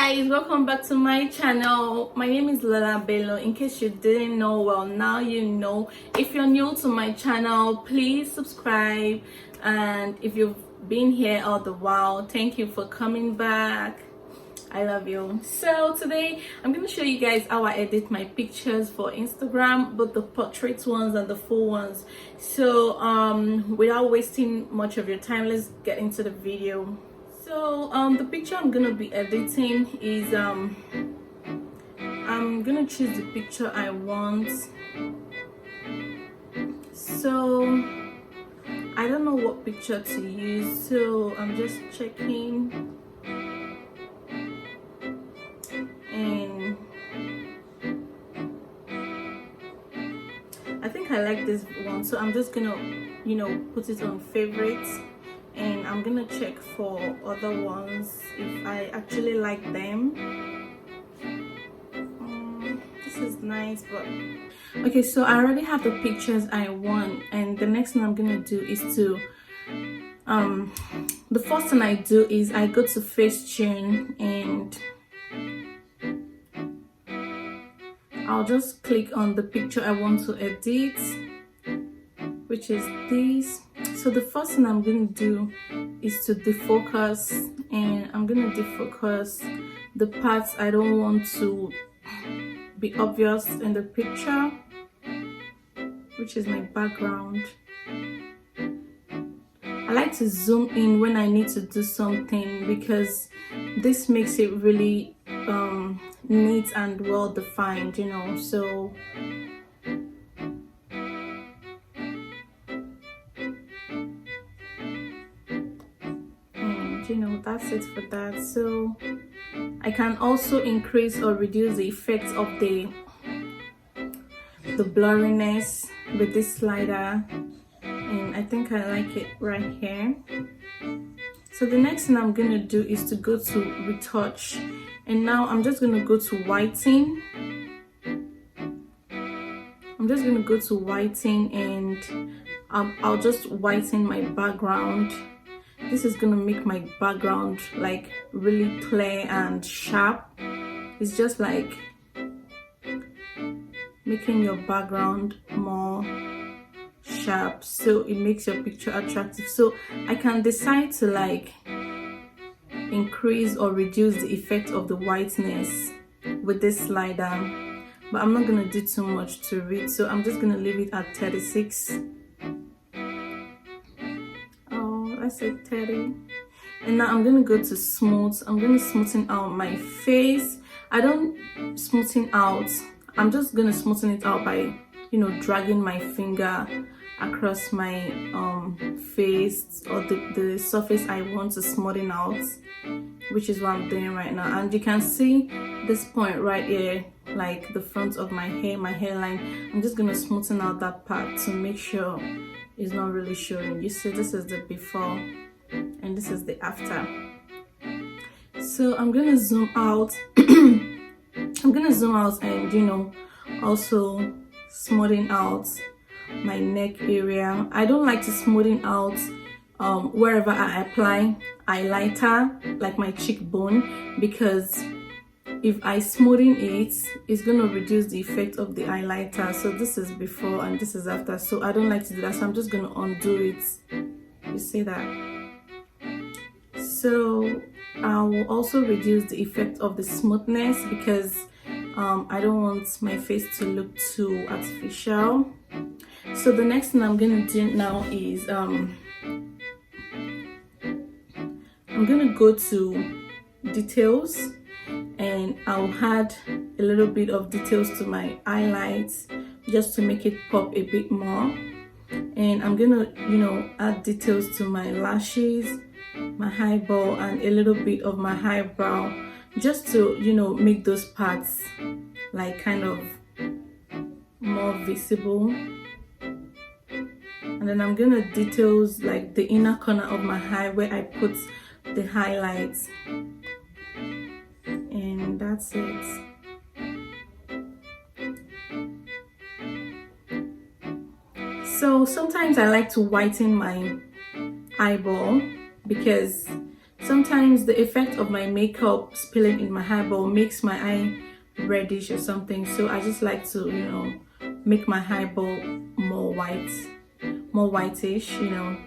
guys, welcome back to my channel. My name is Lola Bello. In case you didn't know, well, now you know. If you're new to my channel, please subscribe, and if you've been here all the while, thank you for coming back. I love you. So today I'm going to show you guys how I edit my pictures for Instagram, both the portrait ones and the full ones. So without wasting much of your time, let's get into the video. So the picture I'm gonna be editing is I'm gonna choose the picture I want. So I don't know what picture to use, so I'm just checking, and I think I like this one, so I'm just gonna put it on favorites, and I'm gonna check for other ones if I actually like them. This is nice, but okay, so I already have the pictures I want, and the next thing I'm gonna do is to the first thing I do is I go to Facetune, and I'll just click on the picture I want to edit, which is this. So the first thing I'm going to do is to defocus, and I'm going to defocus the parts I don't want to be obvious in the picture, which is my background. I like to zoom in when I need to do something because this makes it really neat and well defined, so that's it for that. So I can also increase or reduce the effect of the blurriness with this slider, and I think I like it right here. So the next thing I'm gonna do is to go to retouch, and now I'm just gonna go to whitening. And I'll just whiten my background. This is gonna make my background like really clear and sharp. It's just like making your background more sharp, so it makes your picture attractive. So I can decide to like increase or reduce the effect of the whiteness with this slider, but I'm not gonna do too much to it, so I'm just gonna leave it at 36. I said 30. And now I'm gonna go to smooth. I'm gonna smoothen out my face. I don't smoothen out, I'm just gonna smoothen it out by dragging my finger across my face or the surface I want to smoothen out, which is what I'm doing right now. And you can see this point right here, like the front of my hair, my hairline. I'm just gonna smoothen out that part to make sure it's not really showing. You see, this is the before and this is the after. So I'm gonna zoom out. I'm gonna zoom out and also smoothing out my neck area. I don't like to smoothen out wherever I apply highlighter, like my cheekbone, because if I smoothen it, it's gonna reduce the effect of the highlighter. So this is before and this is after, so I don't like to do that, so I'm just gonna undo it. You see that? So I will also reduce the effect of the smoothness because I don't want my face to look too artificial. So the next thing I'm gonna do now is I'm gonna go to details, and I'll add a little bit of details to my highlights just to make it pop a bit more. And I'm gonna add details to my lashes, my eyeball, and a little bit of my eyebrow, just to make those parts like kind of more visible. And then I'm gonna details like the inner corner of my eye where I put the highlights, and that's it. So sometimes I like to whiten my eyeball because sometimes the effect of my makeup spilling in my eyeball makes my eye reddish or something, so I just like to, you know, make my eyeball more whitish, you know.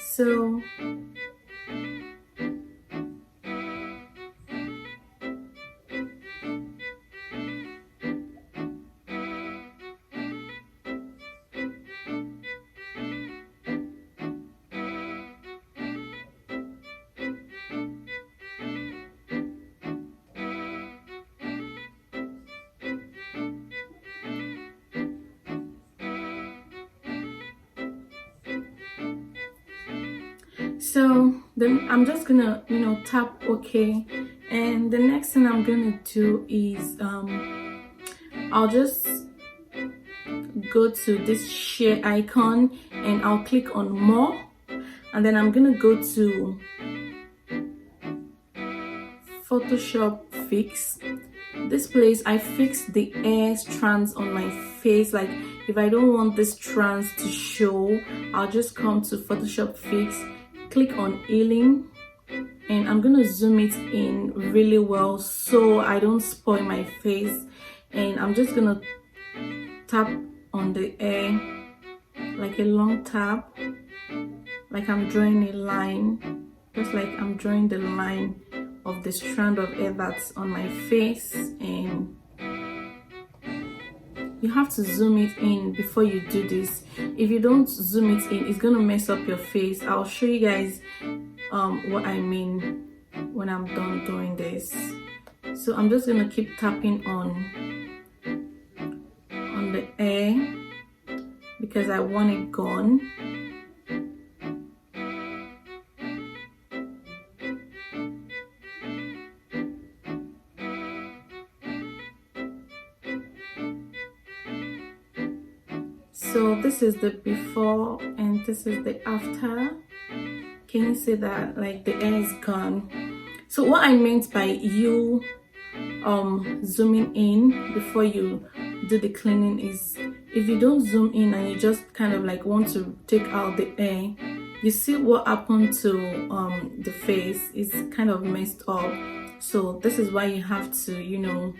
So then I'm just gonna, you know, tap OK, and the next thing I'm gonna do is I'll just go to this share icon and I'll click on more, and then I'm gonna go to Photoshop Fix. This place I fix the hair strands on my face. Like if I don't want this strands to show, I'll just come to Photoshop Fix, click on healing, and I'm gonna zoom it in really well so I don't spoil my face. And I'm just gonna tap on the hair, like a long tap, like I'm drawing a line, just like I'm drawing the line of the strand of hair that's on my face. And you have to zoom it in before you do this. If you don't zoom it in, it's gonna mess up your face. I'll show you guys what I mean when I'm done doing this. So I'm just gonna keep tapping on the hair because I want it gone. So this is the before and this is the after. Can you see that? Like the hair is gone. So what I meant by you zooming in before you do the cleaning is, if you don't zoom in and you just kind of like want to take out the hair, you see what happened to the face is kind of messed up. So this is why you have to, you know,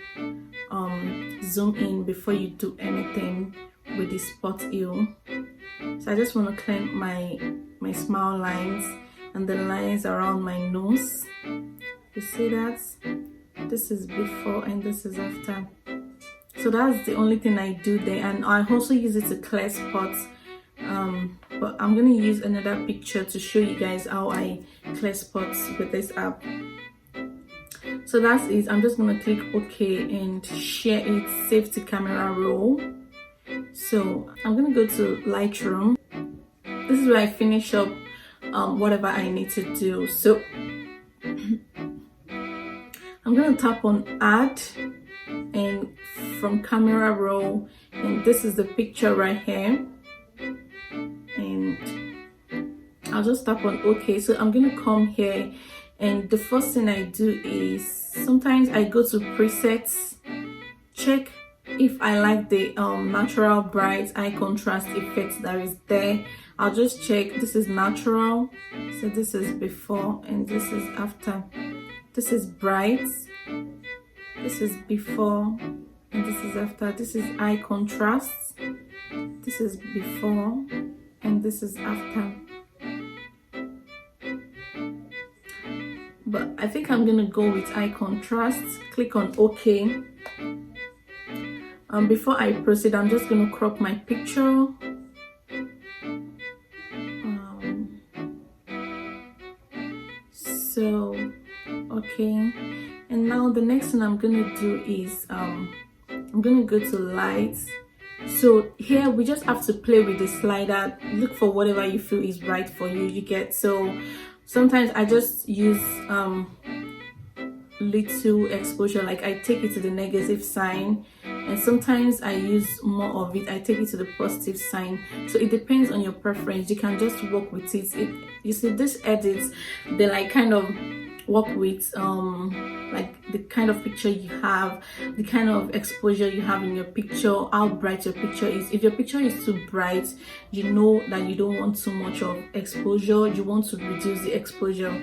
zoom in before you do anything with the spot heel. So I just want to clean my smile lines and the lines around my nose. You see that? This is before and this is after. So that's the only thing I do there, and I also use it to clear spots. But I'm gonna use another picture to show you guys how I clear spots with this app. So that's it. I'm just gonna click OK and share it, save to camera roll. So I'm gonna go to Lightroom. This is where I finish up whatever I need to do. So I'm gonna tap on add and from camera roll, and this is the picture right here, and I'll just tap on OK. So I'm gonna come here, and the first thing I do is sometimes I go to presets, check if I like the natural bright eye contrast effect that is there. I'll just check this is natural, so this is before and this is after. This is bright, this is before and this is after. This is eye contrast, this is before and this is after. But I think I'm gonna go with eye contrast. Click on OK. Before I proceed, I'm just gonna crop my picture. So okay, and now the next thing I'm gonna do is I'm gonna go to lights. So here we just have to play with the slider, look for whatever you feel is right for you, you get. So sometimes I just use little exposure, like I take it to the negative sign, and sometimes I use more of it, I take it to the positive sign. So it depends on your preference, you can just work with it. You see these edits, they like kind of work with like the kind of picture you have, the kind of exposure you have in your picture, how bright your picture is. If your picture is too bright, you know that you don't want too much of exposure, you want to reduce the exposure.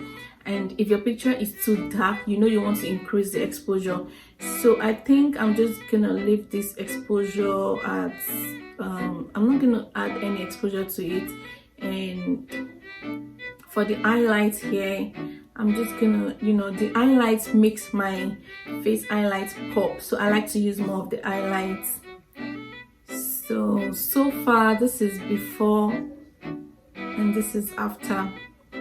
And if your picture is too dark, you know you want to increase the exposure. So I think I'm just gonna leave this exposure at I'm not gonna add any exposure to it. And for the highlights here, I'm just gonna, you know, the highlights makes my face highlights pop, so I like to use more of the highlights. So far this is before and this is after.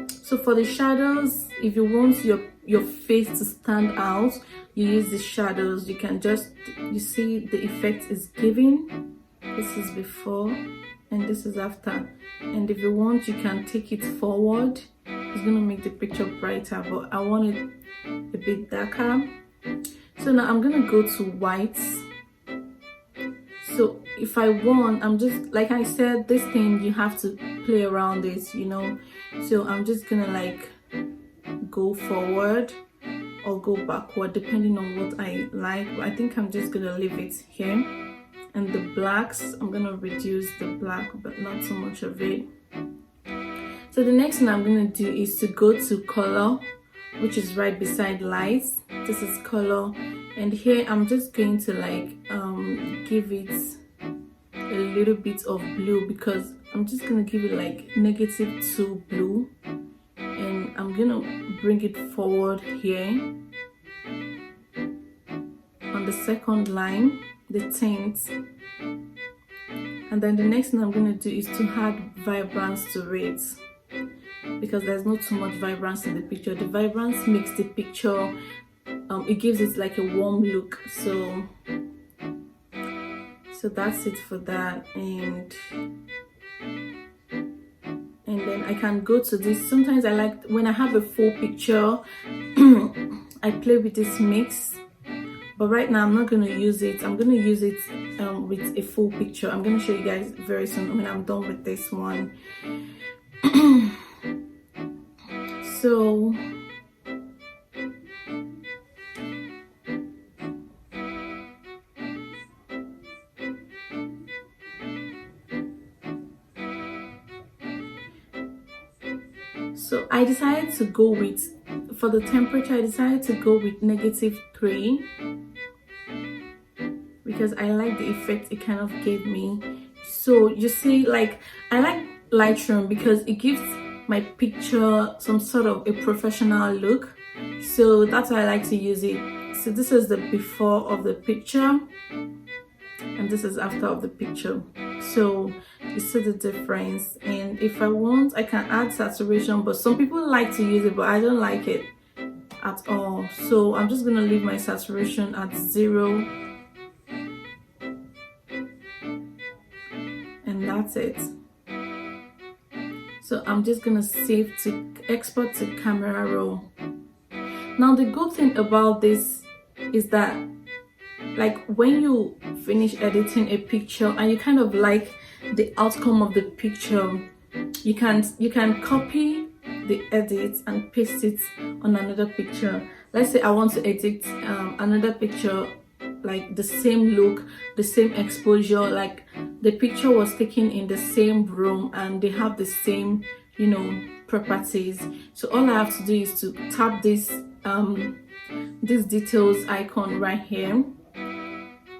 So for the shadows, if you want your face to stand out, you use the shadows. You can just, you see the effect is giving. This is before and this is after. And if you want, you can take it forward. It's gonna make the picture brighter, but I want it a bit darker. So now I'm gonna go to whites. So if I want, I'm just, like I said, this thing you have to play around it, you know. So I'm just gonna like go forward or go backward depending on what I like, but I think I'm just gonna leave it here. And the blacks, I'm gonna reduce the black but not too much of it. So the next thing I'm gonna do is to go to color, which is right beside lights. This is color, and here I'm just going to like give it a little bit of blue, because I'm just gonna give it like -2 blue, and I'm gonna bring it forward here on the second line, the tint. And then the next thing I'm gonna do is to add vibrance to it, because there's not too much vibrance in the picture. The vibrance makes the picture, it gives it like a warm look. So that's it for that. And then I can go to this. Sometimes I like, when I have a full picture, I play with this mix, but right now I'm not going to use it. I'm going to use it with a full picture. I'm going to show you guys very soon when I'm done with this one. So I decided to go with, for the temperature, I decided to go with -3, because I like the effect it kind of gave me. So you see, like, I like Lightroom because it gives my picture some sort of a professional look. So that's why I like to use it. So this is the before of the picture and this is after of the picture. So you see the difference. And if I want, I can add saturation, but some people like to use it, but I don't like it at all. So I'm just gonna leave my saturation at 0, and that's it. So I'm just gonna save to export to camera roll. Now the good thing about this is that, like, when you finish editing a picture and you kind of like the outcome of the picture, you can copy the edit and paste it on another picture. Let's say I want to edit another picture, like the same look, the same exposure, like the picture was taken in the same room and they have the same, you know, properties. So all I have to do is to tap this details icon right here,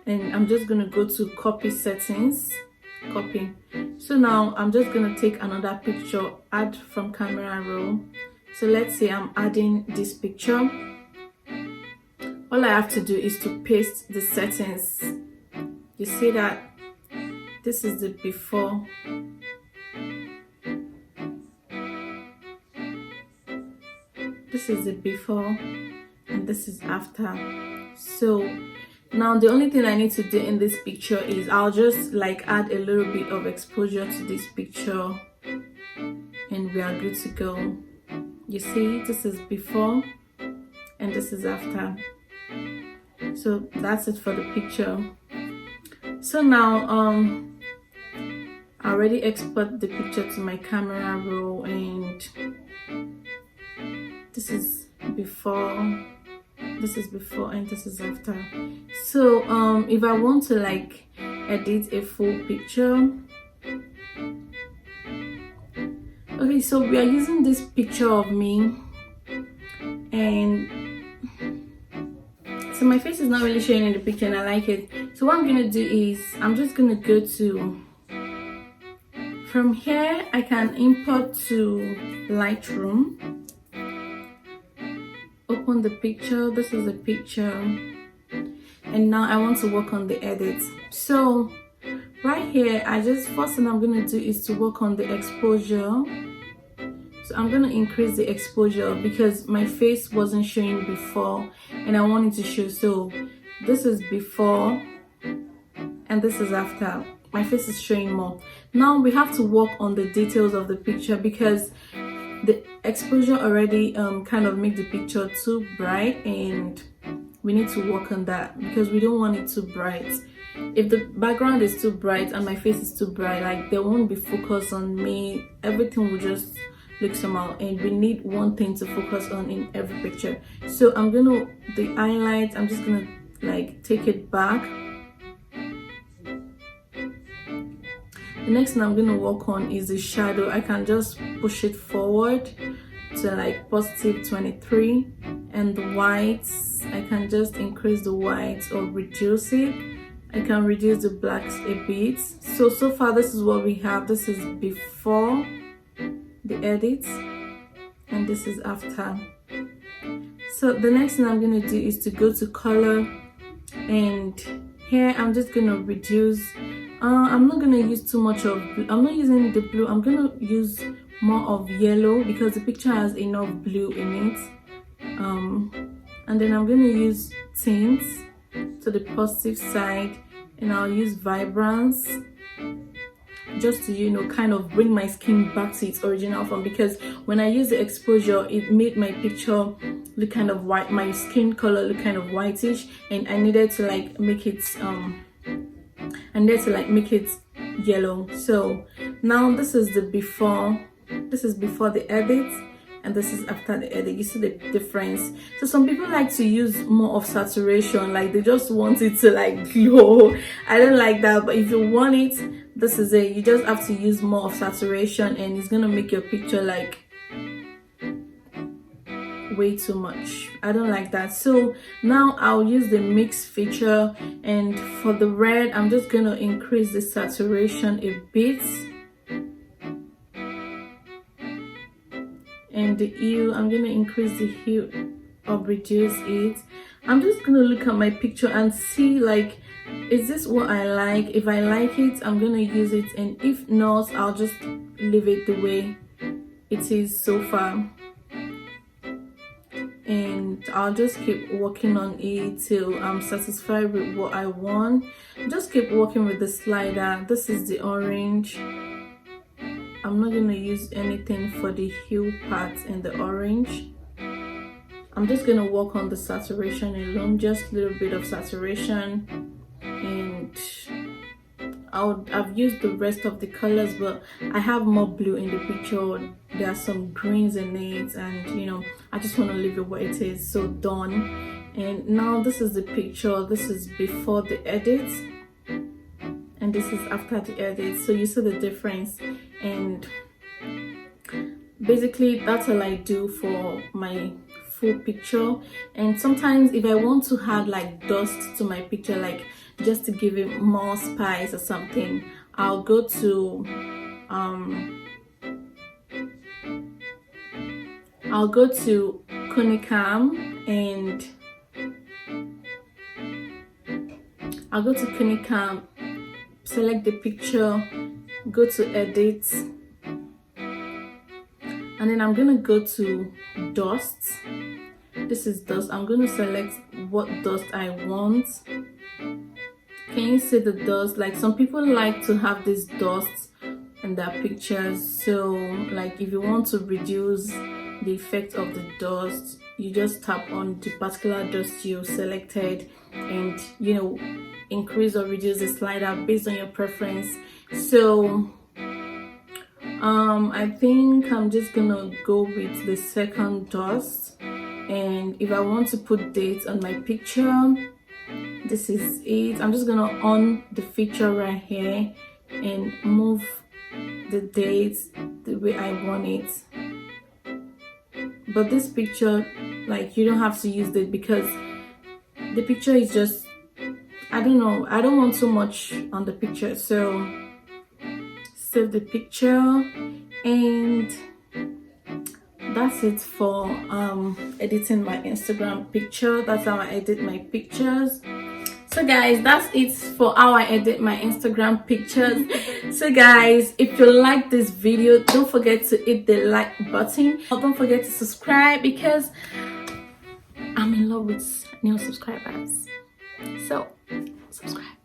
and I'm just gonna go to copy settings, copy. So now I'm just gonna take another picture, add from camera roll. So let's say I'm adding this picture. All I have to do is to paste the settings. You see that this is the before, this is the before, and this is after. So now the only thing I need to do in this picture is I'll just like add a little bit of exposure to this picture and we are good to go. You see, this is before and this is after. So that's it for the picture. So now I already export the picture to my camera roll, and this is before, this is before, and this is after. So if I want to like edit a full picture, okay, so we are using this picture of me, and so my face is not really showing in the picture and I like it. So what I'm gonna do is I'm just gonna go to, from here I can import to Lightroom, open the picture. This is the picture, and now I want to work on the edits. So right here, first thing I'm gonna do is to work on the exposure. So I'm gonna increase the exposure because my face wasn't showing before and I want it to show. So this is before and this is after. My face is showing more. Now we have to work on the details of the picture because the exposure already kind of make the picture too bright, and we need to work on that because we don't want it too bright. If the background is too bright and my face is too bright, like there won't be focus on me, everything will just look somehow, and we need one thing to focus on in every picture. So I'm gonna, the highlights, I'm just gonna like take it back. The next thing I'm gonna work on is the shadow. I can just push it forward to like positive 23, and the whites, I can just increase the whites or reduce it. I can reduce the blacks a bit. So far this is what we have. This is before the edits and this is after. So the next thing I'm gonna do is to go to color, and here I'm just gonna reduce. I'm not gonna use too much of, I'm not using the blue, I'm gonna use more of yellow because the picture has enough blue in it. And then I'm gonna use tints to the positive side, and I'll use vibrance just to, you know, kind of bring my skin back to its original form, because when I use the exposure it made my picture look kind of white, my skin color look kind of whitish, and I needed to like make it yellow. So now this is the before, this is before the edit, and this is after the edit. You see the difference. So some people like to use more of saturation, like they just want it to like glow. I don't like that, but if you want it, this is it. You just have to use more of saturation, and it's gonna make your picture like way too much. I don't like that. So now I'll use the mix feature, and for the red I'm just gonna increase the saturation a bit, and the hue, I'm gonna increase the hue or reduce it. I'm just gonna look at my picture and see like, is this what I like? If I like it, I'm gonna use it, and if not, I'll just leave it the way it is so far, and I'll just keep working on it till I'm satisfied with what I want. Just keep working with the slider. This is the orange. I'm not gonna use anything for the hue part in the orange. I'm just gonna work on the saturation alone, just a little bit of saturation, and I've used the rest of the colors, but I have more blue in the picture. There are some greens in it, and you know, I just want to leave it where it is. So done. And now this is the picture. This is before the edit, and this is after the edit. So you see the difference, and basically that's all I do for my full picture. And sometimes if I want to add like dust to my picture, like just to give it more spice or something, I'll go to KUNI, and I'll go to KUNI, select the picture, go to edit, and then I'm gonna go to dust. This is dust. I'm gonna select what dust I want. Can you see the dust? Like some people like to have this dust in their pictures. So like if you want to reduce the effect of the dust, you just tap on the particular dust you selected, and you know, increase or reduce the slider based on your preference. So I think I'm just gonna go with the second dust, And if I want to put dates on my picture, this is it. I'm just gonna on the feature right here and move the dates the way I want it. But this picture, like, you don't have to use it because the picture is just, I don't know, I don't want too much on the picture. So save the picture, and that's it for editing my Instagram picture. That's how I edit my pictures. So guys, that's it for how I edit my Instagram pictures. So guys, if you like this video, don't forget to hit the like button. Don't forget to subscribe because I'm in love with new subscribers. So subscribe.